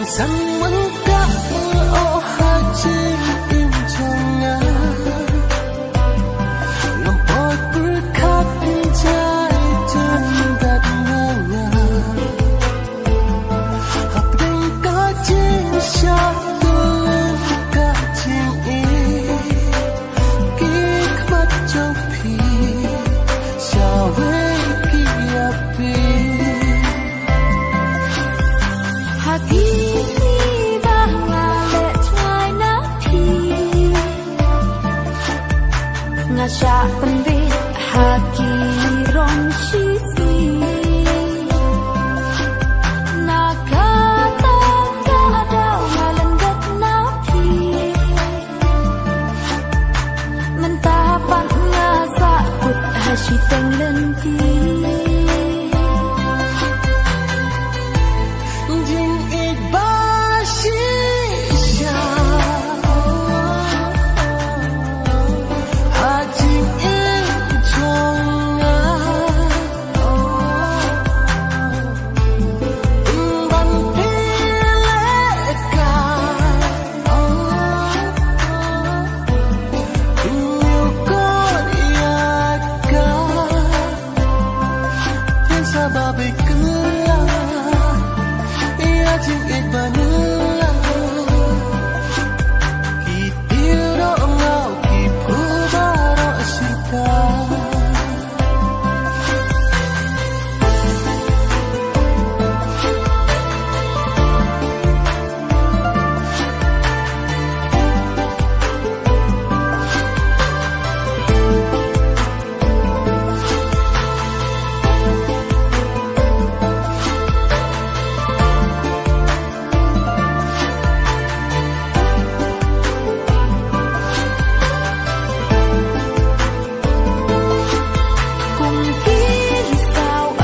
rằng vẫn cả mơ hai chim im trong ngã lòng tôi cứ khát trái chân đặt ngang ngàng học đánh cả chim sa tôi cả chim ý kí mắt trong phi sao với kia phi hati Ngasya pendit hati